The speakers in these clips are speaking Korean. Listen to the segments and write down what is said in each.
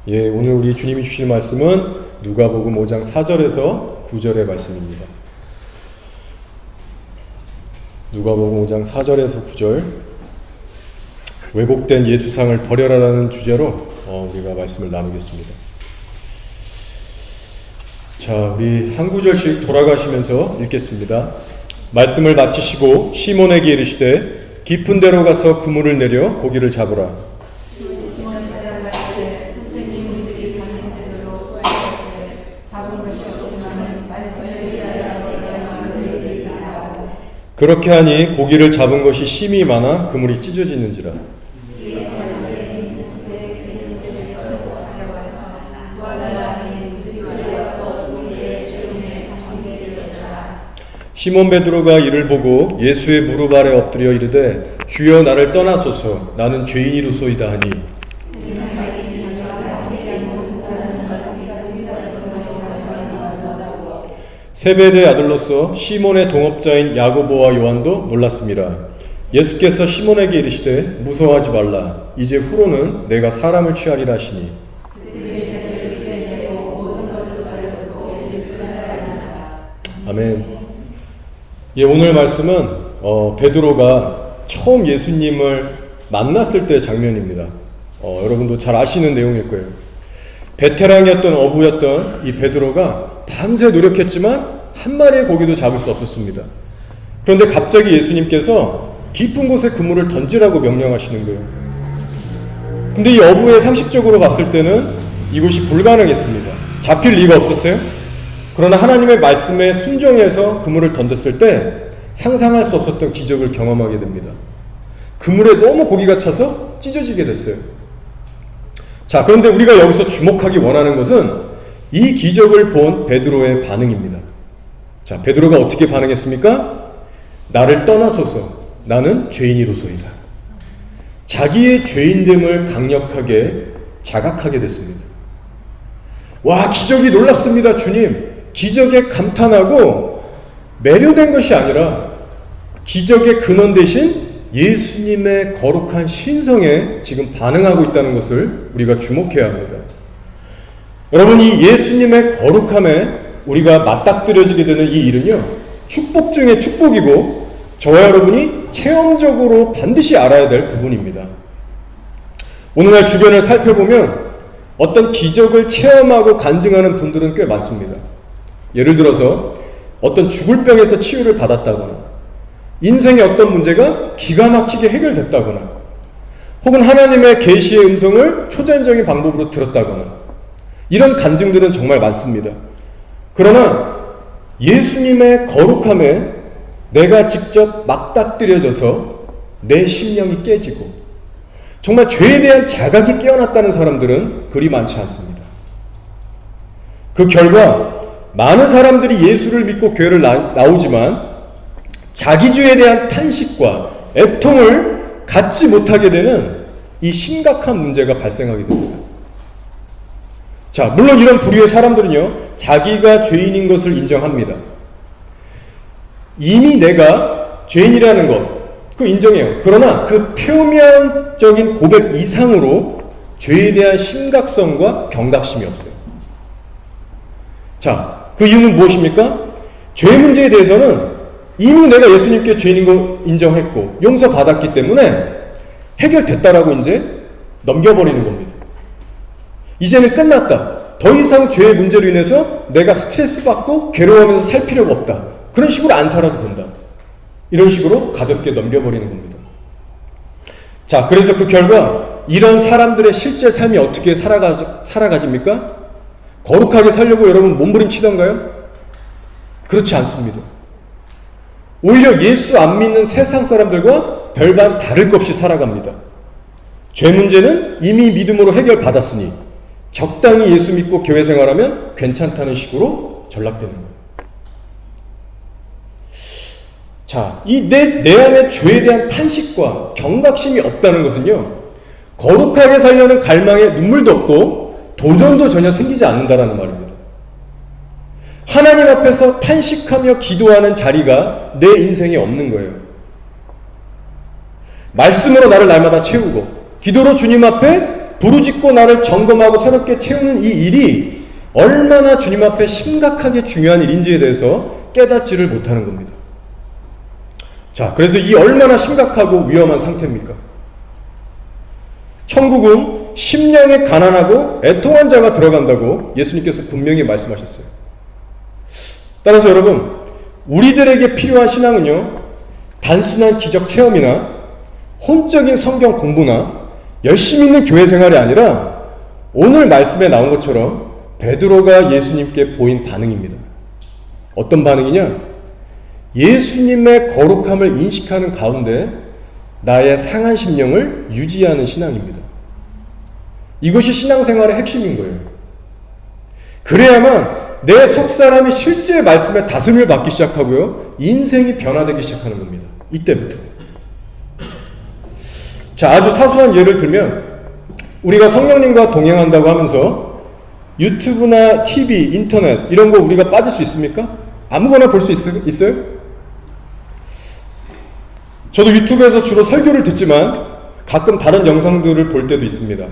오늘 우리 주님이 주실 말씀은 누가복음 5장 4절에서 9절의 말씀입니다. 누가복음 5장 4절에서 9절, 왜곡된 예수상을 버려라라는 주제로 우리가 말씀을 나누겠습니다. 자, 우리 한 구절씩 돌아가시면서 읽겠습니다. 말씀을 마치시고 시몬에게 이르시되 깊은 데로 가서 그물을 내려 고기를 잡으라. 그렇게 하니 고기를 잡은 것이 심히 많아 그물이 찢어지는지라. 시몬 베드로가 이를 보고 예수의 무릎 아래 엎드려 이르되 주여 나를 떠나소서 나는 죄인이로소이다 하니 세베대의 아들로서 시몬의 동업자인 야고보와 요한도 놀랐습니다. 예수께서 시몬에게 이르시되 무서워하지 말라. 이제 후로는 내가 사람을 취하리라 하시니 아멘. 오늘 말씀은 베드로가 처음 예수님을 만났을 때의 장면입니다. 여러분도 잘 아시는 내용일 거예요. 베테랑이었던 어부였던 이 베드로가 밤새 노력했지만 한 마리의 고기도 잡을 수 없었습니다. 그런데 갑자기 예수님께서 깊은 곳에 그물을 던지라고 명령하시는 거예요. 근데 이 어부의 상식적으로 봤을 때는 이곳이 불가능했습니다. 잡힐 리가 없었어요. 그러나 하나님의 말씀에 순종해서 그물을 던졌을 때 상상할 수 없었던 기적을 경험하게 됩니다. 그물에 너무 고기가 차서 찢어지게 됐어요. 자, 그런데 우리가 여기서 주목하기 원하는 것은 이 기적을 본 베드로의 반응입니다. 자, 베드로가 어떻게 반응했습니까? 나를 떠나소서 나는 죄인이로소이다. 자기의 죄인됨을 강력하게 자각하게 됐습니다. 와, 기적이 놀랍습니다, 주님. 기적에 감탄하고 매료된 것이 아니라 기적의 근원 대신 예수님의 거룩한 신성에 지금 반응하고 있다는 것을 우리가 주목해야 합니다. 여러분, 이 예수님의 거룩함에 우리가 맞닥뜨려지게 되는 이 일은요, 축복 중에 축복이고 저와 여러분이 체험적으로 반드시 알아야 될 부분입니다. 오늘날 주변을 살펴보면 어떤 기적을 체험하고 간증하는 분들은 꽤 많습니다. 예를 들어서 어떤 죽을 병에서 치유를 받았다거나 인생의 어떤 문제가 기가 막히게 해결됐다거나 혹은 하나님의 계시의 음성을 초자연적인 방법으로 들었다거나 이런 간증들은 정말 많습니다. 그러나 예수님의 거룩함에 내가 직접 맞닥뜨려져서 내 심령이 깨지고 정말 죄에 대한 자각이 깨어났다는 사람들은 그리 많지 않습니다. 그 결과 많은 사람들이 예수를 믿고 교회를 나오지만 자기 죄에 대한 탄식과 애통을 갖지 못하게 되는 이 심각한 문제가 발생하게 됩니다. 자, 물론 이런 부류의 사람들은요, 자기가 죄인인 것을 인정합니다. 이미 내가 죄인이라는 것, 그거 인정해요. 그러나 그 표면적인 고백 이상으로 죄에 대한 심각성과 경각심이 없어요. 자, 그 이유는 무엇입니까? 죄 문제에 대해서는 이미 내가 예수님께 죄인인 거 인정했고 용서받았기 때문에 해결됐다라고 이제 넘겨버리는 겁니다. 이제는 끝났다. 더 이상 죄의 문제로 인해서 내가 스트레스 받고 괴로워하면서 살 필요가 없다. 그런 식으로 안 살아도 된다. 이런 식으로 가볍게 넘겨버리는 겁니다. 자, 그래서 그 결과 이런 사람들의 실제 삶이 어떻게 살아가집니까? 거룩하게 살려고 여러분 몸부림치던가요? 그렇지 않습니다. 오히려 예수 안 믿는 세상 사람들과 별반 다를 것 없이 살아갑니다. 죄 문제는 이미 믿음으로 해결받았으니 적당히 예수 믿고 교회 생활하면 괜찮다는 식으로 전락되는 거예요. 자, 이 내 안에 죄에 대한 탄식과 경각심이 없다는 것은요, 거룩하게 살려는 갈망에 눈물도 없고 도전도 전혀 생기지 않는다라는 말입니다. 하나님 앞에서 탄식하며 기도하는 자리가 내 인생에 없는 거예요. 말씀으로 나를 날마다 채우고 기도로 주님 앞에 부르짖고 나를 점검하고 새롭게 채우는 이 일이 얼마나 주님 앞에 심각하게 중요한 일인지에 대해서 깨닫지를 못하는 겁니다. 자, 그래서 이 얼마나 심각하고 위험한 상태입니까? 천국은 심령이 가난하고 애통한 자가 들어간다고 예수님께서 분명히 말씀하셨어요. 따라서 여러분, 우리들에게 필요한 신앙은요, 단순한 기적 체험이나 혼적인 성경 공부나 열심히 있는 교회 생활이 아니라 오늘 말씀에 나온 것처럼 베드로가 예수님께 보인 반응입니다. 어떤 반응이냐? 예수님의 거룩함을 인식하는 가운데 나의 상한 심령을 유지하는 신앙입니다. 이것이 신앙생활의 핵심인 거예요. 그래야만 내 속사람이 실제 말씀에 다스림을 받기 시작하고요, 인생이 변화되기 시작하는 겁니다. 이때부터. 자, 아주 사소한 예를 들면 우리가 성령님과 동행한다고 하면서 유튜브나 TV, 인터넷 이런 거 우리가 빠질 수 있습니까? 아무거나 볼 수 있어요? 저도 유튜브에서 주로 설교를 듣지만 가끔 다른 영상들을 볼 때도 있습니다.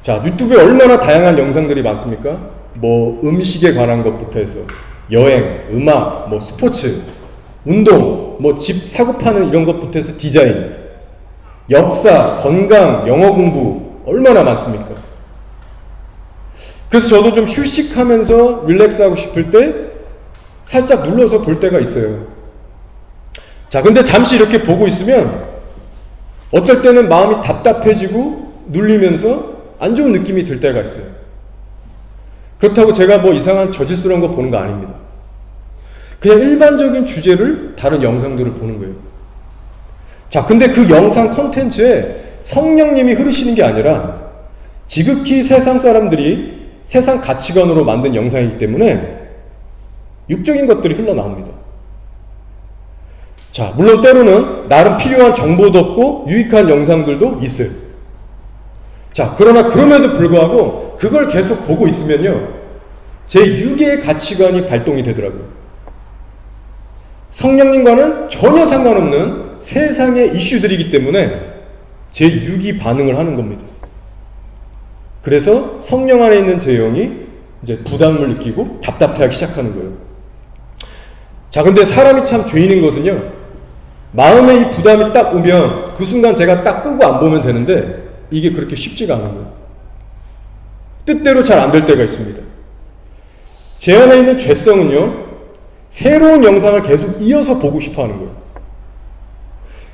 자, 유튜브에 얼마나 다양한 영상들이 많습니까? 뭐 음식에 관한 것부터 해서 여행, 음악, 뭐 스포츠, 운동, 뭐 집 사고 파는 이런 것부터 해서 디자인, 역사, 건강, 영어 공부 얼마나 많습니까? 그래서 저도 좀 휴식하면서 릴렉스하고 싶을 때 살짝 눌러서 볼 때가 있어요. 자, 근데 잠시 이렇게 보고 있으면 어쩔 때는 마음이 답답해지고 눌리면서 안 좋은 느낌이 들 때가 있어요. 그렇다고 제가 뭐 이상한 저질스러운 거 보는 거 아닙니다. 그냥 일반적인 주제를 다른 영상들을 보는 거예요. 자, 근데 그 영상 컨텐츠에 성령님이 흐르시는 게 아니라 지극히 세상 사람들이 세상 가치관으로 만든 영상이기 때문에 육적인 것들이 흘러나옵니다. 자, 물론 때로는 나름 필요한 정보도 없고 유익한 영상들도 있어요. 자, 그러나 그럼에도 불구하고 그걸 계속 보고 있으면요, 제 육의 가치관이 발동이 되더라고요. 성령님과는 전혀 상관없는 세상의 이슈들이기 때문에 제 육이 반응을 하는 겁니다. 그래서 성령 안에 있는 제 영이 이제 부담을 느끼고 답답해하기 시작하는 거예요. 자, 근데 사람이 참 죄인인 것은요, 마음에 이 부담이 딱 오면 그 순간 제가 딱 끄고 안 보면 되는데 이게 그렇게 쉽지가 않은 거예요. 뜻대로 잘 안 될 때가 있습니다. 제 안에 있는 죄성은요, 새로운 영상을 계속 이어서 보고 싶어 하는 거예요.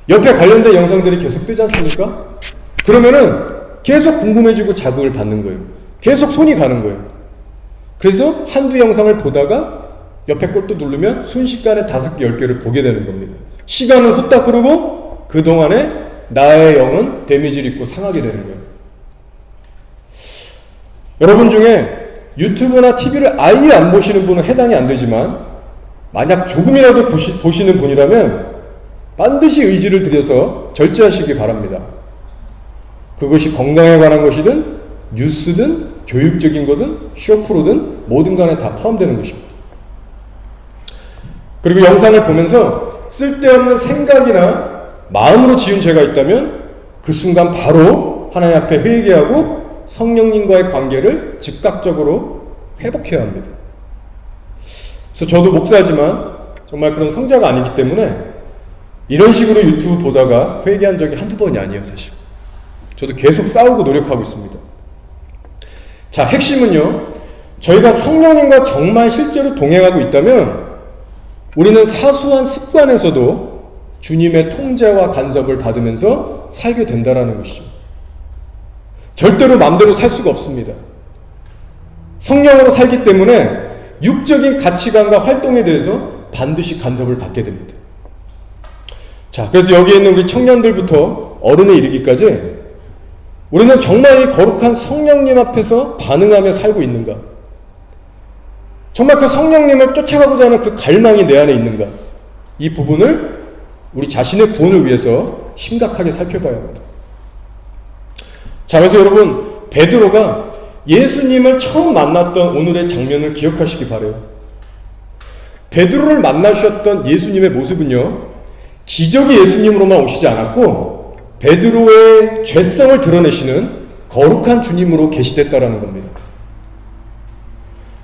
옆에 관련된 영상들이 계속 뜨지 않습니까? 그러면은 계속 궁금해지고 자극을 받는 거예요. 계속 손이 가는 거예요. 그래서 한두 영상을 보다가 옆에 것도 누르면 순식간에 5개, 10개를 보게 되는 겁니다. 시간은 후딱 흐르고 그동안에 나의 영은 데미지를 입고 상하게 되는 거예요. 여러분 중에 유튜브나 TV를 아예 안 보시는 분은 해당이 안 되지만 만약 조금이라도 보시는 분이라면 반드시 의지를 들여서 절제하시기 바랍니다. 그것이 건강에 관한 것이든 뉴스든 교육적인 거든 쇼프로든 뭐든 간에 다 포함되는 것입니다. 그리고 영상을 보면서 쓸데없는 생각이나 마음으로 지은 죄가 있다면 그 순간 바로 하나님 앞에 회개하고 성령님과의 관계를 즉각적으로 회복해야 합니다. 그래서 저도 목사지만 정말 그런 성자가 아니기 때문에 이런 식으로 유튜브 보다가 회개한 적이 한두 번이 아니에요, 사실. 저도 계속 싸우고 노력하고 있습니다. 자, 핵심은요, 저희가 성령님과 정말 실제로 동행하고 있다면 우리는 사소한 습관에서도 주님의 통제와 간섭을 받으면서 살게 된다는 것이죠. 절대로 마음대로 살 수가 없습니다. 성령으로 살기 때문에 육적인 가치관과 활동에 대해서 반드시 간섭을 받게 됩니다. 자, 그래서 여기에 있는 우리 청년들부터 어른에 이르기까지 우리는 정말 이 거룩한 성령님 앞에서 반응하며 살고 있는가? 정말 그 성령님을 쫓아가고자 하는 그 갈망이 내 안에 있는가? 이 부분을 우리 자신의 구원을 위해서 심각하게 살펴봐야 합니다. 자, 그래서 여러분, 베드로가 예수님을 처음 만났던 오늘의 장면을 기억하시기 바라요. 베드로를 만나셨던 예수님의 모습은요, 기적이 예수님으로만 오시지 않았고 베드로의 죄성을 드러내시는 거룩한 주님으로 계시됐다라는 겁니다.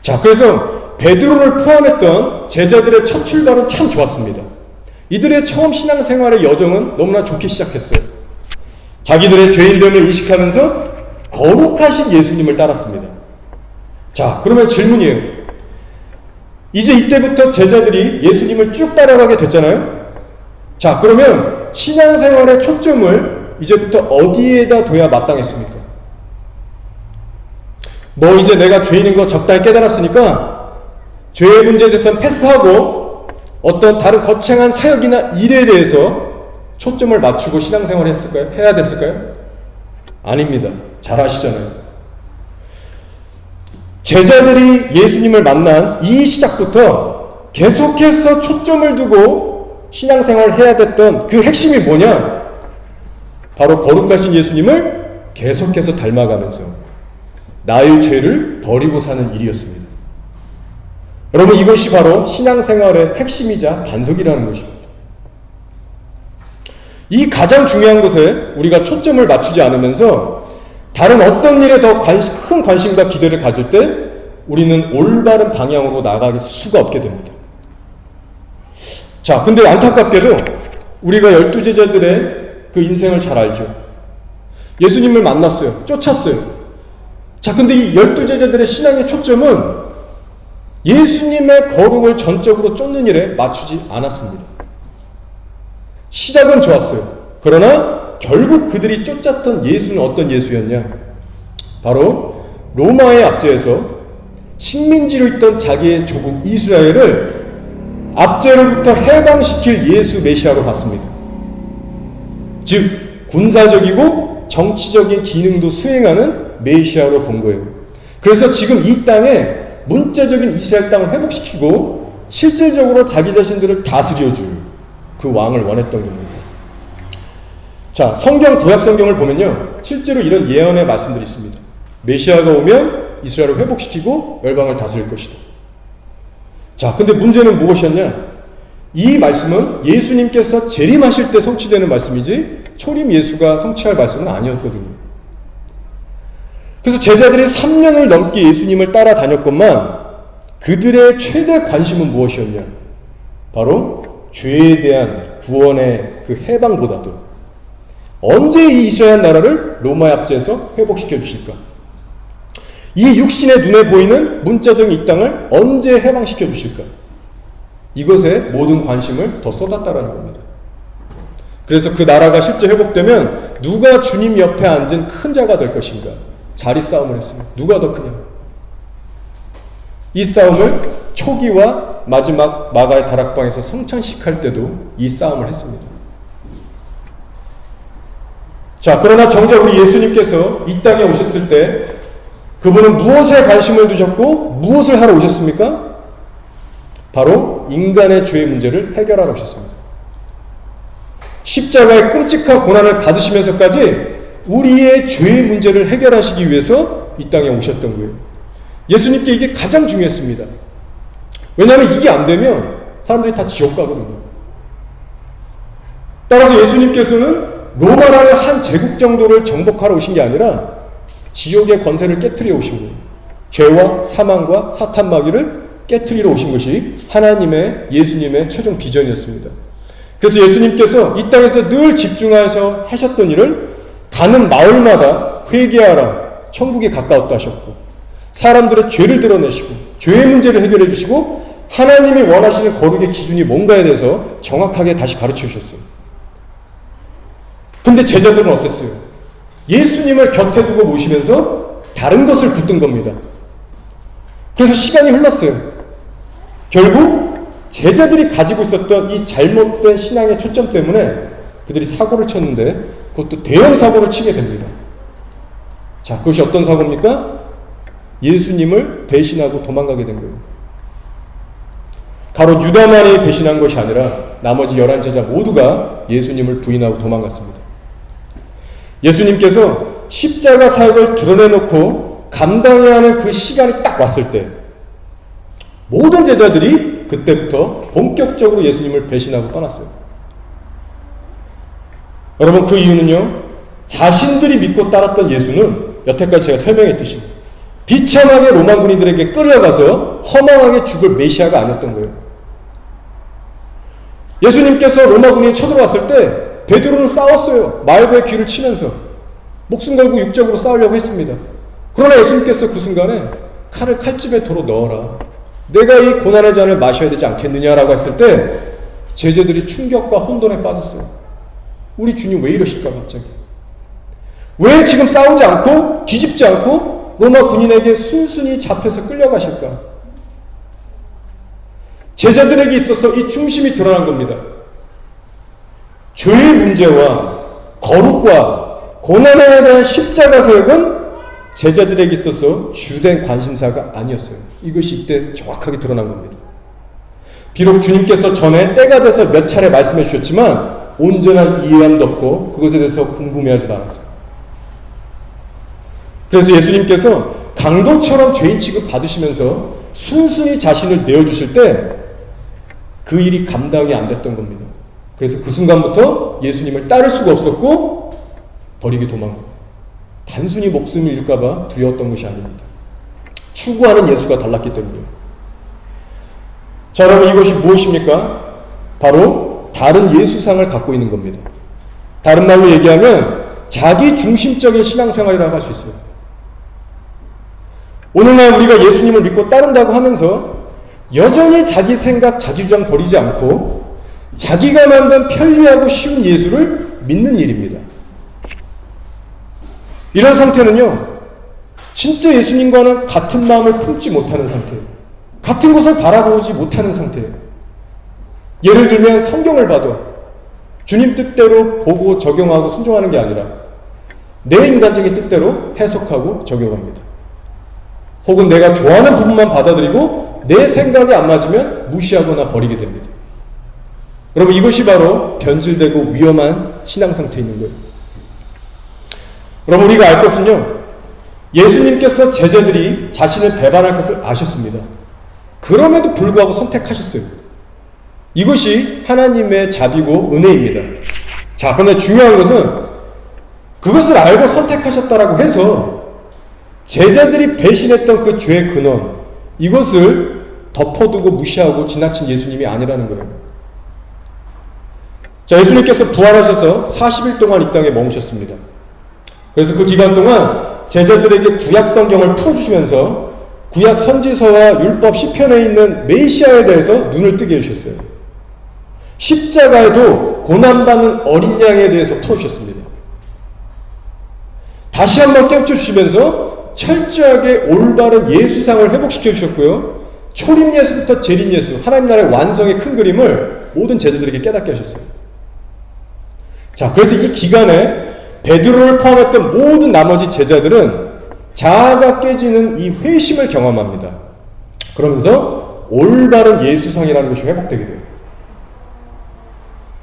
자, 그래서 베드로를 포함했던 제자들의 첫 출발은 참 좋았습니다. 이들의 처음 신앙생활의 여정은 너무나 좋게 시작했어요. 자기들의 죄인됨을 인식하면서 거룩하신 예수님을 따랐습니다. 자, 그러면 질문이에요. 이제 이때부터 제자들이 예수님을 쭉 따라가게 됐잖아요. 자, 그러면 신앙생활의 초점을 이제부터 어디에다 둬야 마땅했습니까? 뭐 이제 내가 죄인인 거 적당히 깨달았으니까 죄의 문제에 대해서는 패스하고 어떤 다른 거창한 사역이나 일에 대해서 초점을 맞추고 신앙생활을 했을까요? 해야 됐을까요? 아닙니다. 잘 아시잖아요. 제자들이 예수님을 만난 이 시작부터 계속해서 초점을 두고 신앙생활을 해야 됐던 그 핵심이 뭐냐? 바로 거룩하신 예수님을 계속해서 닮아가면서 나의 죄를 버리고 사는 일이었습니다. 여러분, 이것이 바로 신앙생활의 핵심이자 반석이라는 것입니다. 이 가장 중요한 것에 우리가 초점을 맞추지 않으면서 다른 어떤 일에 더 큰 관심과 기대를 가질 때 우리는 올바른 방향으로 나아갈 수가 없게 됩니다. 자, 근데 안타깝게도 우리가 12제자들의 그 인생을 잘 알죠. 예수님을 만났어요. 쫓았어요. 자, 근데 이 12제자들의 신앙의 초점은 예수님의 거룩을 전적으로 쫓는 일에 맞추지 않았습니다. 시작은 좋았어요. 그러나 결국 그들이 쫓았던 예수는 어떤 예수였냐? 바로 로마의 압제에서 식민지로 있던 자기의 조국 이스라엘을 압제로부터 해방시킬 예수 메시아로 봤습니다. 즉 군사적이고 정치적인 기능도 수행하는 메시아로 본 거예요. 그래서 지금 이 땅에 문자적인 이스라엘 땅을 회복시키고 실질적으로 자기 자신들을 다스려줄 그 왕을 원했던 겁니다. 자, 구약 성경을 보면요, 실제로 이런 예언의 말씀들이 있습니다. 메시아가 오면 이스라엘을 회복시키고 열방을 다스릴 것이다. 자, 근데 문제는 무엇이었냐? 이 말씀은 예수님께서 재림하실 때 성취되는 말씀이지 초림 예수가 성취할 말씀은 아니었거든요. 그래서 제자들이 3년을 넘게 예수님을 따라다녔건만 그들의 최대 관심은 무엇이었냐? 바로 죄에 대한 구원의 그 해방보다도 언제 이 이스라엘 나라를 로마의 압제에서 회복시켜 주실까? 이 육신의 눈에 보이는 문자적인 이 땅을 언제 해방시켜 주실까? 이것에 모든 관심을 더 쏟았다라는 겁니다. 그래서 그 나라가 실제 회복되면 누가 주님 옆에 앉은 큰 자가 될 것인가? 자리 싸움을 했습니다. 누가 더 크냐? 이 싸움을 초기와 마지막 마가의 다락방에서 성찬식할 때도 이 싸움을 했습니다. 자, 그러나 정작 우리 예수님께서 이 땅에 오셨을 때 그분은 무엇에 관심을 두셨고 무엇을 하러 오셨습니까? 바로 인간의 죄의 문제를 해결하러 오셨습니다. 십자가의 끔찍한 고난을 받으시면서까지 우리의 죄의 문제를 해결하시기 위해서 이 땅에 오셨던 거예요. 예수님께 이게 가장 중요했습니다. 왜냐하면 이게 안 되면 사람들이 다 지옥 가거든요. 따라서 예수님께서는 로마라는 한 제국 정도를 정복하러 오신 게 아니라 지옥의 권세를 깨트려 오신 거예요. 죄와 사망과 사탄 마귀를 깨트리러 오신 것이 하나님의, 예수님의 최종 비전이었습니다. 그래서 예수님께서 이 땅에서 늘 집중하셔서 하셨던 일을 가는 마을마다 회개하라, 천국에 가까웠다 하셨고, 사람들의 죄를 드러내시고 죄의 문제를 해결해 주시고 하나님이 원하시는 거룩의 기준이 뭔가에 대해서 정확하게 다시 가르쳐 주셨어요. 근데 제자들은 어땠어요? 예수님을 곁에 두고 모시면서 다른 것을 붙든 겁니다. 그래서 시간이 흘렀어요. 결국 제자들이 가지고 있었던 이 잘못된 신앙의 초점 때문에 그들이 사고를 쳤는데 그것도 대형 사고를 치게 됩니다. 자, 그것이 어떤 사고입니까? 예수님을 배신하고 도망가게 된 거예요. 바로 유다만이 배신한 것이 아니라 나머지 11제자 모두가 예수님을 부인하고 도망갔습니다. 예수님께서 십자가 사역을 드러내놓고 감당해야 하는 그 시간이 딱 왔을 때 모든 제자들이 그때부터 본격적으로 예수님을 배신하고 떠났어요. 여러분, 그 이유는요, 자신들이 믿고 따랐던 예수는 여태까지 제가 설명했듯이 비참하게 로마 군인들에게 끌려가서 허망하게 죽을 메시아가 아니었던 거예요. 예수님께서 로마 군인이 쳐들어왔을 때 베드로는 싸웠어요. 말고의 귀를 치면서 목숨 걸고 육적으로 싸우려고 했습니다. 그러나 예수님께서 그 순간에 칼을 칼집에 도로 넣어라. 내가 이 고난의 잔을 마셔야 되지 않겠느냐라고 했을 때 제자들이 충격과 혼돈에 빠졌어요. 우리 주님 왜 이러실까 갑자기? 왜 지금 싸우지 않고 뒤집지 않고 로마 군인에게 순순히 잡혀서 끌려가실까? 제자들에게 있어서 이 중심이 드러난 겁니다. 죄의 문제와 거룩과 고난에 대한 십자가 사역은 제자들에게 있어서 주된 관심사가 아니었어요. 이것이 이때 정확하게 드러난 겁니다. 비록 주님께서 전에 때가 돼서 몇 차례 말씀해 주셨지만 온전한 이해함도 없고 그것에 대해서 궁금해하지도 않았어요. 그래서 예수님께서 강도처럼 죄인 취급 받으시면서 순순히 자신을 내어주실 때 그 일이 감당이 안 됐던 겁니다. 그래서 그 순간부터 예수님을 따를 수가 없었고 버리게 도망가요. 단순히 목숨을 잃을까봐 두려웠던 것이 아닙니다. 추구하는 예수가 달랐기 때문이에요. 자, 여러분, 이것이 무엇입니까? 바로 다른 예수상을 갖고 있는 겁니다. 다른 말로 얘기하면 자기 중심적인 신앙생활이라고 할 수 있어요. 오늘날 우리가 예수님을 믿고 따른다고 하면서 여전히 자기 생각, 자기 주장 버리지 않고 자기가 만든 편리하고 쉬운 예수를 믿는 일입니다. 이런 상태는요, 진짜 예수님과는 같은 마음을 품지 못하는 상태예요. 같은 것을 바라보지 못하는 상태예요. 예를 들면 성경을 봐도 주님 뜻대로 보고 적용하고 순종하는 게 아니라 내 인간적인 뜻대로 해석하고 적용합니다. 혹은 내가 좋아하는 부분만 받아들이고 내 생각이 안 맞으면 무시하거나 버리게 됩니다. 여러분, 이것이 바로 변질되고 위험한 신앙 상태에 있는 거예요. 여러분, 우리가 알 것은요, 예수님께서 제자들이 자신을 배반할 것을 아셨습니다. 그럼에도 불구하고 선택하셨어요. 이것이 하나님의 자비고 은혜입니다. 자, 그런데 중요한 것은 그것을 알고 선택하셨다라고 해서 제자들이 배신했던 그 죄의 근원, 이것을 덮어두고 무시하고 지나친 예수님이 아니라는 거예요. 자, 예수님께서 부활하셔서 40일 동안 이 땅에 머무셨습니다. 그래서 그 기간 동안 제자들에게 구약 성경을 풀어주시면서 구약 선지서와 율법 시편에 있는 메시아에 대해서 눈을 뜨게 해주셨어요. 십자가에도 고난받는 어린 양에 대해서 풀어주셨습니다. 다시 한번 깨우쳐 주시면서 철저하게 올바른 예수상을 회복시켜 주셨고요. 초림 예수부터 재림 예수, 하나님 나라의 완성의 큰 그림을 모든 제자들에게 깨닫게 하셨어요. 자, 그래서 이 기간에 베드로를 포함했던 모든 나머지 제자들은 자아가 깨지는 이 회심을 경험합니다. 그러면서 올바른 예수상이라는 것이 회복되게 돼요.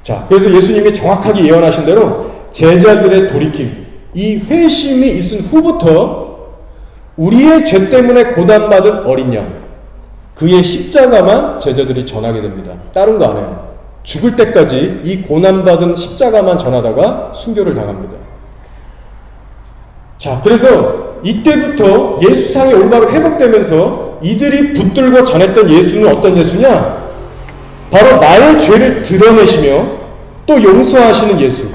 자, 그래서 예수님이 정확하게 예언하신 대로 제자들의 돌이킴, 이 회심이 있은 후부터 우리의 죄 때문에 고난받은 어린 양, 그의 십자가만 제자들이 전하게 됩니다. 다른 거 안 해요. 죽을 때까지 이 고난받은 십자가만 전하다가 순교를 당합니다. 자, 그래서 이때부터 예수상이 올바로 회복되면서 이들이 붙들고 전했던 예수는 어떤 예수냐? 바로 나의 죄를 드러내시며 또 용서하시는 예수,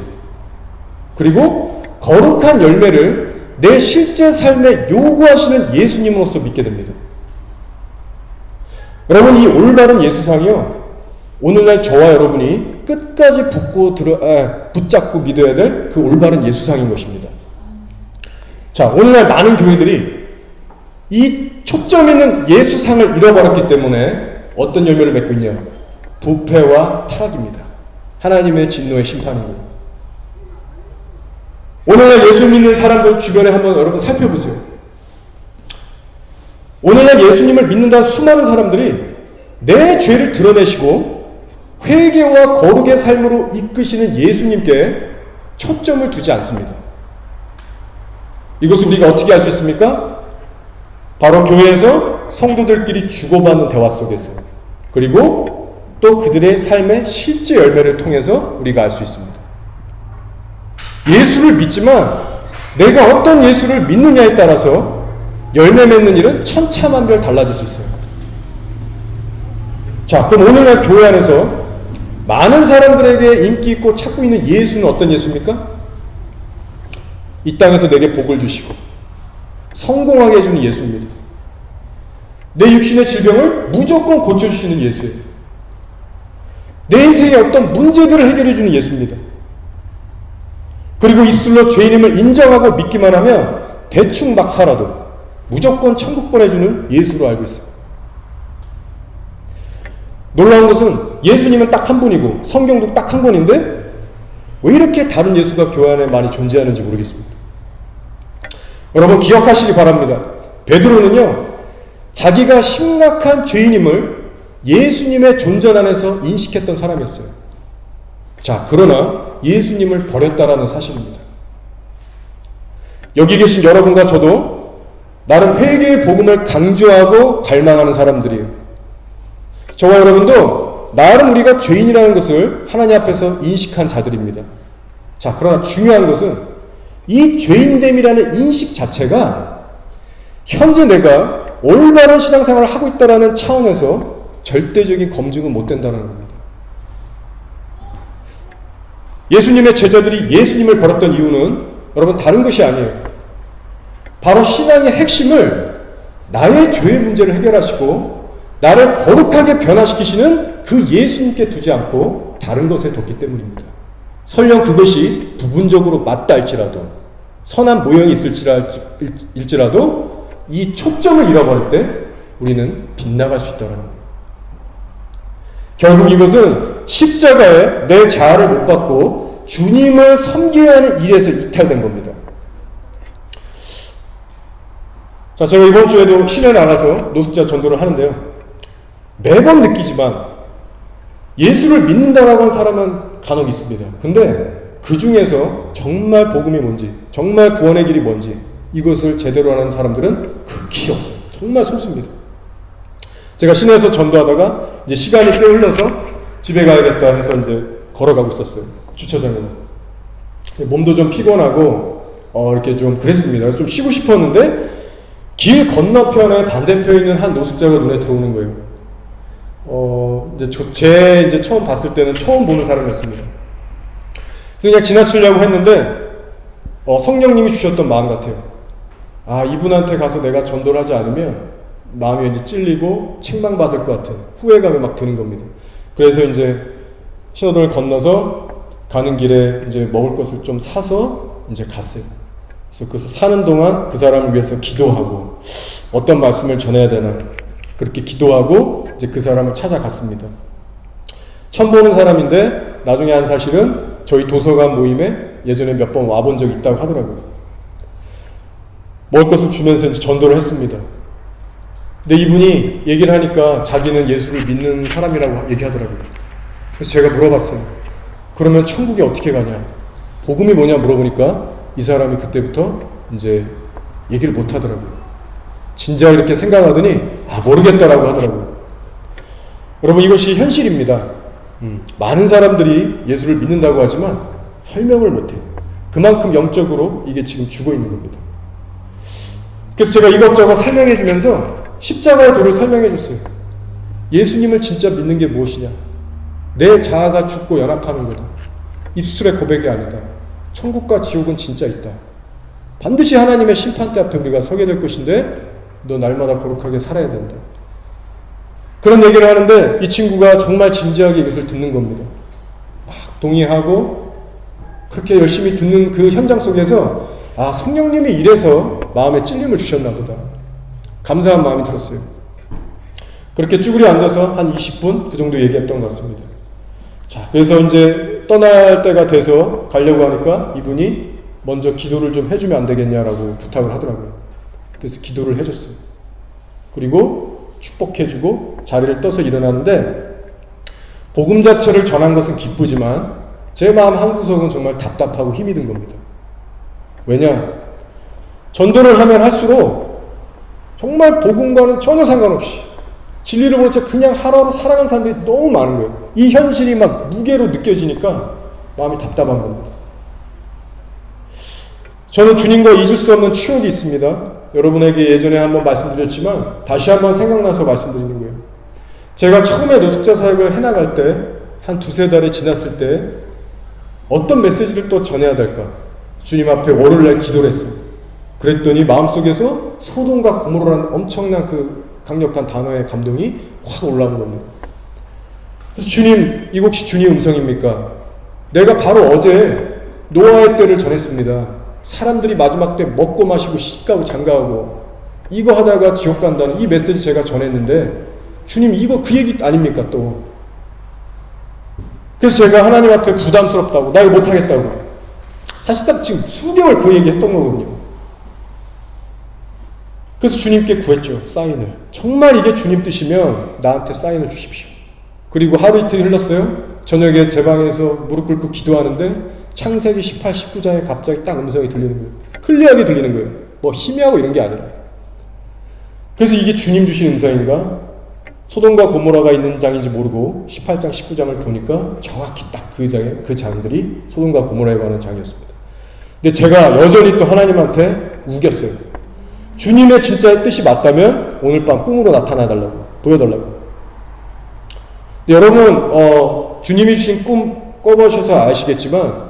그리고 거룩한 열매를 내 실제 삶에 요구하시는 예수님으로서 믿게 됩니다. 여러분, 이 올바른 예수상이요, 오늘날 저와 여러분이 끝까지 붙잡고 믿어야 될 그 올바른 예수상인 것입니다. 자, 오늘날 많은 교회들이 이 초점 있는 예수상을 잃어버렸기 때문에 어떤 열매를 맺고 있냐? 부패와 타락입니다. 하나님의 진노의 심판이고. 오늘날 예수 믿는 사람들 주변에 한번 여러분 살펴보세요. 오늘날 예수님을 믿는다는 수많은 사람들이 내 죄를 드러내시고 회개와 거룩의 삶으로 이끄시는 예수님께 초점을 두지 않습니다. 이것을 우리가 어떻게 알 수 있습니까? 바로 교회에서 성도들끼리 주고받는 대화 속에서, 그리고 또 그들의 삶의 실제 열매를 통해서 우리가 알 수 있습니다. 예수를 믿지만 내가 어떤 예수를 믿느냐에 따라서 열매 맺는 일은 천차만별 달라질 수 있어요. 자, 그럼 오늘날 교회 안에서 많은 사람들에게 인기 있고 찾고 있는 예수는 어떤 예수입니까? 이 땅에서 내게 복을 주시고 성공하게 해주는 예수입니다. 내 육신의 질병을 무조건 고쳐주시는 예수예요. 내 인생의 어떤 문제들을 해결해주는 예수입니다. 그리고 입술로 죄인임을 인정하고 믿기만 하면 대충 막 살아도 무조건 천국 보내주는 예수로 알고 있어요. 놀라운 것은 예수님은 딱 한 분이고 성경도 딱 한 권인데 왜 이렇게 다른 예수가 교회 안에 많이 존재하는지 모르겠습니다. 여러분 기억하시기 바랍니다. 베드로는요, 자기가 심각한 죄인임을 예수님의 존재 안에서 인식했던 사람이었어요. 자, 그러나 예수님을 버렸다라는 사실입니다. 여기 계신 여러분과 저도 나름 회개의 복음을 강조하고 갈망하는 사람들이에요. 저와 여러분도 나름 우리가 죄인이라는 것을 하나님 앞에서 인식한 자들입니다. 자, 그러나 중요한 것은 이 죄인됨이라는 인식 자체가 현재 내가 올바른 신앙생활을 하고 있다는 차원에서 절대적인 검증은 못 된다는 겁니다. 예수님의 제자들이 예수님을 버렸던 이유는 여러분 다른 것이 아니에요. 바로 신앙의 핵심을 나의 죄의 문제를 해결하시고 나를 거룩하게 변화시키시는 그 예수님께 두지 않고 다른 것에 뒀기 때문입니다. 설령 그것이 부분적으로 맞다 할지라도 선한 모형이 있을지라도 이 초점을 잃어버릴 때 우리는 빗나갈 수 있다는 겁니다. 결국 이것은 십자가에 내 자아를 못 받고 주님을 섬겨야 하는 일에서 이탈된 겁니다. 자, 제가 이번 주에도 시내 나가서 노숙자 전도를 하는데요. 매번 느끼지만 예수를 믿는다라고 하는 사람은 간혹 있습니다. 근데 그 중에서 정말 복음이 뭔지, 정말 구원의 길이 뭔지 이것을 제대로 하는 사람들은 극히 없어요. 정말 소수입니다. 제가 시내에서 전도하다가 이제 시간이 꽤 흘러서 집에 가야겠다 해서 이제 걸어가고 있었어요. 주차장으로. 몸도 좀 피곤하고 이렇게 좀 그랬습니다. 좀 쉬고 싶었는데 길 건너편에 반대편에 있는 한 노숙자가 눈에 들어오는 거예요. 이제 처음 봤을 때는 처음 보는 사람이었습니다. 그래서 그냥 지나치려고 했는데 성령님이 주셨던 마음 같아요. 아, 이분한테 가서 내가 전도를 하지 않으면 마음이 왠지 찔리고 책망받을 것 같은 후회감이 막 드는 겁니다. 그래서 이제 신호등을 건너서 가는 길에 이제 먹을 것을 좀 사서 이제 갔어요. 그래서 사는 동안 그 사람을 위해서 기도하고 어떤 말씀을 전해야 되나 그렇게 기도하고 이제 그 사람을 찾아갔습니다. 처음 보는 사람인데 나중에 한 사실은 저희 도서관 모임에 예전에 몇 번 와본 적이 있다고 하더라고요. 먹을 것을 주면서 이제 전도를 했습니다. 근데 이분이 얘기를 하니까 자기는 예수를 믿는 사람이라고 얘기하더라고요. 그래서 제가 물어봤어요. 그러면 천국에 어떻게 가냐? 복음이 뭐냐 물어보니까 이 사람이 그때부터 이제 얘기를 못 하더라고요. 진짜 이렇게 생각하더니 모르겠다라고 하더라고요. 여러분 이것이 현실입니다. 많은 사람들이 예수를 믿는다고 하지만 설명을 못해요. 그만큼 영적으로 이게 지금 죽어 있는 겁니다. 그래서 제가 이것저것 설명해 주면서 십자가의 도를 설명해 줬어요. 예수님을 진짜 믿는 게 무엇이냐? 내 자아가 죽고 연합하는 거다. 입술의 고백이 아니다. 천국과 지옥은 진짜 있다. 반드시 하나님의 심판대 앞에 우리가 서게 될 것인데 너 날마다 거룩하게 살아야 된다. 그런 얘기를 하는데 이 친구가 정말 진지하게 이것을 듣는 겁니다. 막 동의하고 그렇게 열심히 듣는 그 현장 속에서 성령님이 이래서 마음에 찔림을 주셨나 보다. 감사한 마음이 들었어요. 그렇게 쭈그려 앉아서 한 20분 그 정도 얘기했던 것 같습니다. 자, 그래서 이제 떠날 때가 돼서 가려고 하니까 이분이 먼저 기도를 좀 해주면 안 되겠냐라고 부탁을 하더라고요. 그래서 기도를 해줬어요. 그리고 축복해주고 자리를 떠서 일어나는데 복음 자체를 전한 것은 기쁘지만 제 마음 한구석은 정말 답답하고 힘이 든 겁니다. 왜냐? 전도를 하면 할수록 정말 복음과는 전혀 상관없이 진리를 보는 채 그냥 하루하루 살아가는 사람들이 너무 많은 거예요. 이 현실이 막 무게로 느껴지니까 마음이 답답한 겁니다. 저는 주님과 잊을 수 없는 추억이 있습니다. 여러분에게 예전에 한번 말씀드렸지만 다시 한번 생각나서 말씀드리는 거예요. 제가 처음에 노숙자 사역을 해나갈 때 한 두세 달이 지났을 때 어떤 메시지를 또 전해야 될까? 주님 앞에 월요일날 기도를 했어요. 그랬더니 마음속에서 소돔과 고모라라는 엄청난 그 강력한 단어의 감동이 확 올라온 겁니다. 그래서 주님, 이거 혹시 주님 음성입니까? 내가 바로 어제 노아의 때를 전했습니다. 사람들이 마지막 때 먹고 마시고 시집가고 장가하고 이거 하다가 지옥 간다는 이 메시지 제가 전했는데 주님 이거 그 얘기 아닙니까 또. 그래서 제가 하나님 앞에 부담스럽다고 나 이거 못하겠다고 사실상 지금 수개월 그 얘기 했던 거거든요. 그래서 주님께 구했죠. 사인을. 정말 이게 주님 뜻이면 나한테 사인을 주십시오. 그리고 하루 이틀 흘렀어요. 저녁에 제 방에서 무릎 꿇고 기도하는데 창세기 18, 19장에 갑자기 딱 음성이 들리는 거예요. 클리어하게 들리는 거예요. 뭐 희미하고 이런 게 아니라. 그래서 이게 주님 주신 음성인가? 소돔과 고모라가 있는 장인지 모르고 18장, 19장을 보니까 정확히 딱 그 장들이 소돔과 고모라에 관한 장이었습니다. 근데 제가 여전히 또 하나님한테 우겼어요. 주님의 진짜 뜻이 맞다면 오늘 밤 꿈으로 나타나달라고, 보여달라고. 여러분, 주님이 주신 꿈 꿔보셔서 아시겠지만,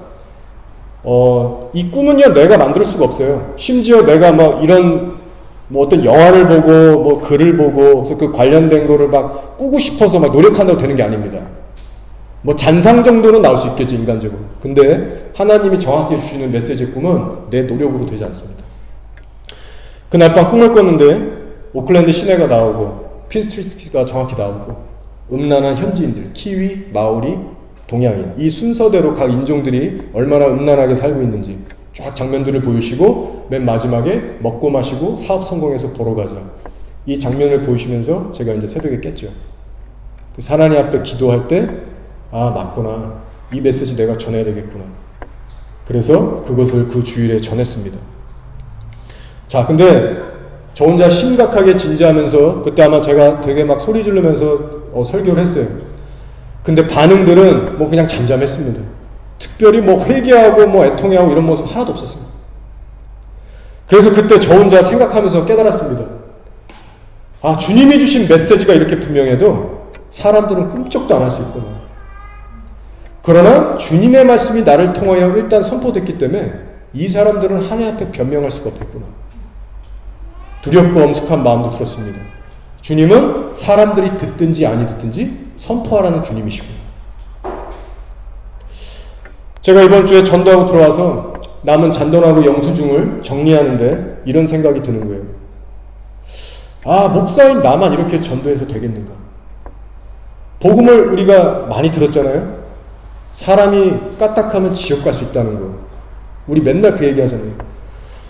이 꿈은요, 내가 만들 수가 없어요. 심지어 내가 막 이런, 뭐 어떤 영화를 보고, 뭐 글을 보고, 그래서 그 관련된 거를 막 꾸고 싶어서 막 노력한다고 되는 게 아닙니다. 뭐 잔상 정도는 나올 수 있겠죠, 인간적으로. 근데 하나님이 정확히 주시는 메시지의 꿈은 내 노력으로 되지 않습니다. 그날 밤 꿈을 꿨는데, 오클랜드 시내가 나오고, 퀸스트리트가 정확히 나오고, 음란한 현지인들, 키위, 마오리, 동양인 이 순서대로 각 인종들이 얼마나 음란하게 살고 있는지 쫙 장면들을 보여주시고 맨 마지막에 먹고 마시고 사업 성공해서 보러 가자 이 장면을 보여주시면서 제가 이제 새벽에 깼죠. 그래서 하나님 앞에 기도할 때 아 맞구나 이 메시지 내가 전해야 되겠구나. 그래서 그것을 그 주일에 전했습니다. 자 근데 저 혼자 심각하게 진지하면서 그때 아마 제가 되게 막 소리 지르면서 설교를 했어요. 근데 반응들은 뭐 그냥 잠잠했습니다. 특별히 뭐 회개하고 뭐 애통해하고 이런 모습 하나도 없었어요. 그래서 그때 저 혼자 생각하면서 깨달았습니다. 아 주님이 주신 메시지가 이렇게 분명해도 사람들은 꿈쩍도 안 할 수 있구나. 그러나 주님의 말씀이 나를 통하여 일단 선포됐기 때문에 이 사람들은 하나님 앞에 변명할 수가 없겠구나. 두렵고 엄숙한 마음도 들었습니다. 주님은 사람들이 듣든지 아니 듣든지 선포하라는 주님이시구나. 제가 이번 주에 전도하고 들어와서 남은 잔돈하고 영수증을 정리하는데 이런 생각이 드는 거예요. 아, 목사인 나만 이렇게 전도해서 되겠는가? 복음을 우리가 많이 들었잖아요. 사람이 까딱하면 지옥 갈 수 있다는 거. 우리 맨날 그 얘기 하잖아요.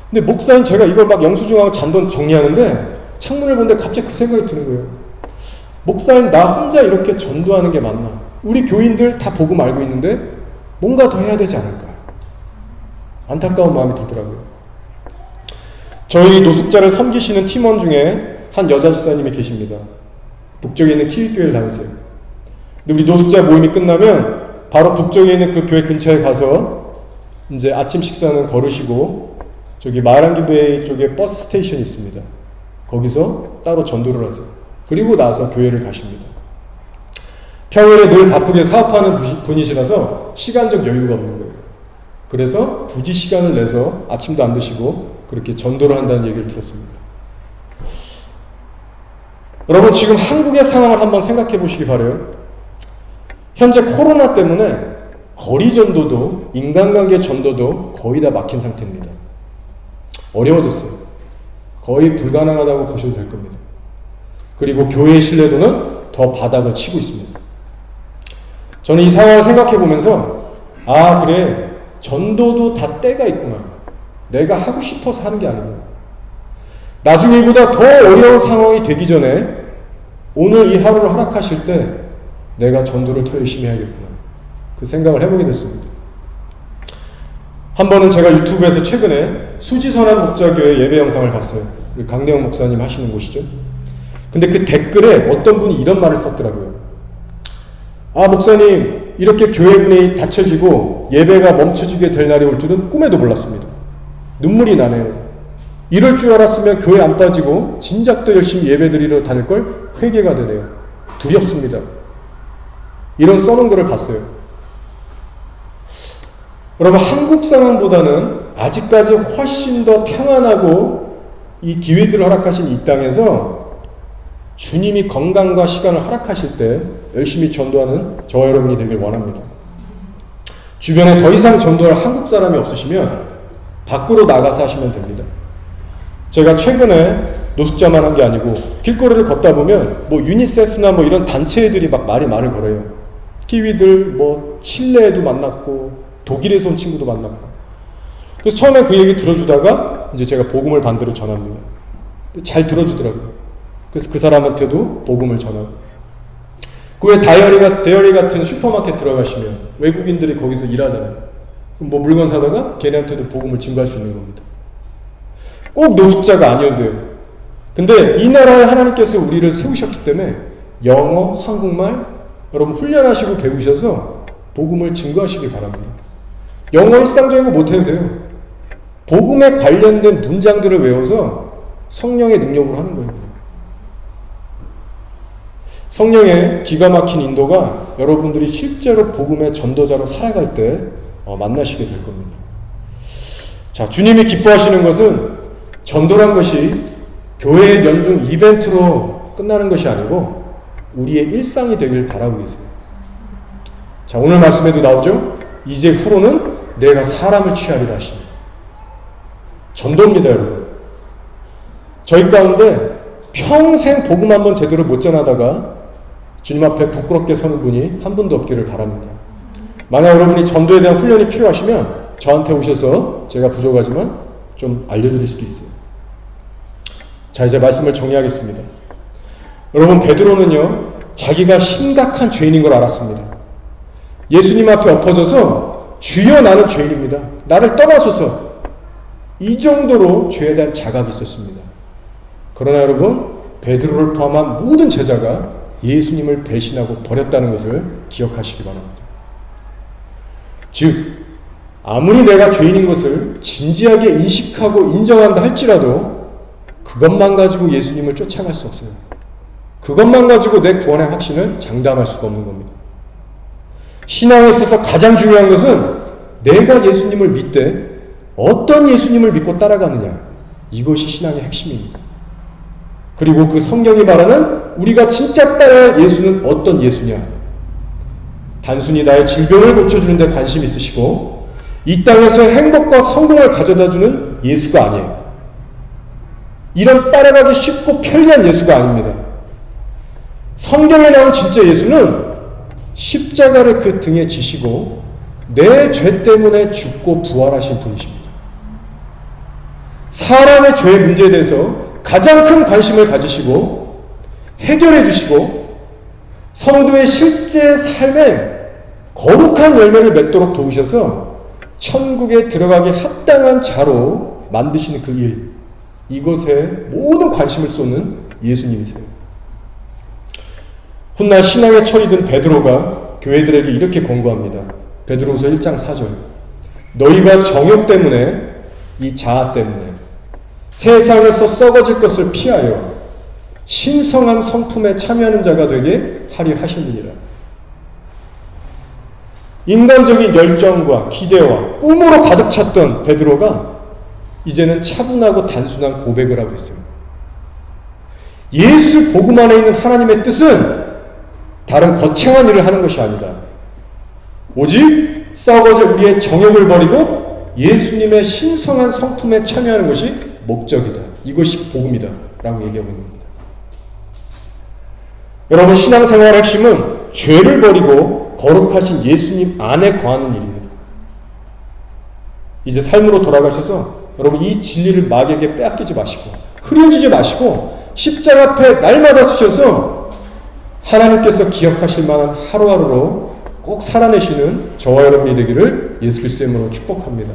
근데 목사인 제가 이걸 막 영수증하고 잔돈 정리하는데 창문을 보는데 갑자기 그 생각이 드는 거예요. 목사인 나 혼자 이렇게 전도하는 게 맞나? 우리 교인들 다 복음 알고 있는데 뭔가 더 해야 되지 않을까? 안타까운 마음이 들더라고요. 저희 노숙자를 섬기시는 팀원 중에 한 여자 집사님이 계십니다. 북쪽에 있는 키위교회를 다니세요. 근데 우리 노숙자 모임이 끝나면 바로 북쪽에 있는 그 교회 근처에 가서 이제 아침 식사는 거르시고 저기 마랑기베이 쪽에 버스 스테이션이 있습니다. 거기서 따로 전도를 하세요. 그리고 나서 교회를 가십니다. 평일에 늘 바쁘게 사업하는 분이시라서 시간적 여유가 없는 거예요. 그래서 굳이 시간을 내서 아침도 안 드시고 그렇게 전도를 한다는 얘기를 들었습니다. 여러분 지금 한국의 상황을 한번 생각해 보시기 바라요. 현재 코로나 때문에 거리 전도도 인간관계 전도도 거의 다 막힌 상태입니다. 어려워졌어요. 거의 불가능하다고 보셔도 될 겁니다. 그리고 교회의 신뢰도는 더 바닥을 치고 있습니다. 저는 이 상황을 생각해 보면서 아 그래 전도도 다 때가 있구나. 내가 하고 싶어서 하는 게 아니구나. 나중에 이보다 더 어려운 상황이 되기 전에 오늘 이 하루를 허락하실 때 내가 전도를 더 열심히 해야겠구나. 그 생각을 해보게 됐습니다. 한 번은 제가 유튜브에서 최근에 수지선한 목자교회 예배 영상을 봤어요. 강대영 목사님 하시는 곳이죠. 근데 그 댓글에 어떤 분이 이런 말을 썼더라고요. 아 목사님 이렇게 교회 문이 닫혀지고 예배가 멈춰지게 될 날이 올 줄은 꿈에도 몰랐습니다. 눈물이 나네요. 이럴 줄 알았으면 교회 안 빠지고 진작도 열심히 예배드리러 다닐 걸 회개가 되네요. 두렵습니다. 이런 써놓은 거를 봤어요. 여러분, 한국 상황보다는 아직까지 훨씬 더 평안하고 이 기회들을 허락하신 이 땅에서 주님이 건강과 시간을 허락하실 때 열심히 전도하는 저와 여러분이 되길 원합니다. 주변에 더 이상 전도할 한국 사람이 없으시면 밖으로 나가서 하시면 됩니다. 제가 최근에 노숙자만 한 게 아니고 길거리를 걷다 보면 뭐 유니세프나 뭐 이런 단체들이 막 말을 걸어요. 키위들 뭐 칠레에도 만났고 독일에서 온 친구도 만났고. 그래서 처음에 그 얘기 들어주다가 이제 제가 복음을 반대로 전합니다. 잘 들어주더라고요. 그래서 그 사람한테도 복음을 전하고. 그 외에 데어리 같은 슈퍼마켓 들어가시면 외국인들이 거기서 일하잖아요. 그럼 뭐 물건 사다가 걔네한테도 복음을 증거할 수 있는 겁니다. 꼭 노숙자가 아니어도 돼요. 근데 이 나라에 하나님께서 우리를 세우셨기 때문에 영어, 한국말 여러분 훈련하시고 배우셔서 복음을 증거하시기 바랍니다. 영어 일상적인 거 못해도 돼요. 복음에 관련된 문장들을 외워서 성령의 능력으로 하는 거예요. 성령의 기가 막힌 인도가 여러분들이 실제로 복음의 전도자로 살아갈 때 만나시게 될 겁니다. 자, 주님이 기뻐하시는 것은 전도란 것이 교회의 연중 이벤트로 끝나는 것이 아니고 우리의 일상이 되길 바라고 계세요. 자, 오늘 말씀에도 나오죠? 이제 후로는 내가 사람을 취하리라 하시니. 전도입니다, 여러분. 저희 가운데 평생 복음 한번 제대로 못 전하다가 주님 앞에 부끄럽게 서는 분이 한 분도 없기를 바랍니다. 만약 여러분이 전도에 대한 훈련이 필요하시면 저한테 오셔서 제가 부족하지만 좀 알려드릴 수도 있어요. 자, 이제 말씀을 정리하겠습니다. 여러분, 베드로는요 자기가 심각한 죄인인 걸 알았습니다. 예수님 앞에 엎어져서 주여 나는 죄인입니다. 나를 떠나소서. 이 정도로 죄에 대한 자각이 있었습니다. 그러나 여러분, 베드로를 포함한 모든 제자가 예수님을 배신하고 버렸다는 것을 기억하시기 바랍니다. 즉, 아무리 내가 죄인인 것을 진지하게 인식하고 인정한다 할지라도 그것만 가지고 예수님을 쫓아갈 수 없어요. 그것만 가지고 내 구원의 확신을 장담할 수가 없는 겁니다. 신앙에 있어서 가장 중요한 것은 내가 예수님을 믿되 어떤 예수님을 믿고 따라가느냐, 이것이 신앙의 핵심입니다. 그리고 그 성경이 말하는 우리가 진짜 따라할 예수는 어떤 예수냐? 단순히 나의 질병을 고쳐주는 데 관심이 있으시고 이 땅에서 행복과 성공을 가져다주는 예수가 아니에요. 이런 따라가기 쉽고 편리한 예수가 아닙니다. 성경에 나온 진짜 예수는 십자가를 그 등에 지시고 내 죄 때문에 죽고 부활하신 분이십니다. 사람의 죄의 문제에 대해서 가장 큰 관심을 가지시고 해결해 주시고 성도의 실제 삶에 거룩한 열매를 맺도록 도우셔서 천국에 들어가기 합당한 자로 만드시는 그 일, 이것에 모든 관심을 쏟는 예수님이세요. 훗날 신앙의 철이 든 베드로가 교회들에게 이렇게 권고합니다. 베드로후서 1장 4절. 너희가 정욕 때문에, 이 자아 때문에 세상에서 썩어질 것을 피하여 신성한 성품에 참여하는 자가 되게 하려 하시느니라. 인간적인 열정과 기대와 꿈으로 가득 찼던 베드로가 이제는 차분하고 단순한 고백을 하고 있어요. 예수 복음 안에 있는 하나님의 뜻은 다른 거창한 일을 하는 것이 아니다. 오직 썩어질 우리의 정욕을 버리고 예수님의 신성한 성품에 참여하는 것이 목적이다. 이것이 복음이다. 라고 얘기하고 있는 겁니다. 여러분, 신앙생활의 핵심은 죄를 버리고 거룩하신 예수님 안에 거하는 일입니다. 이제 삶으로 돌아가셔서 여러분 이 진리를 마귀에게 빼앗기지 마시고 흐려지지 마시고 십자가 앞에 날마다 서셔서 하나님께서 기억하실 만한 하루하루로 꼭 살아내시는 저와 여러분이 되기를 예수 그리스도의 이름으로 축복합니다.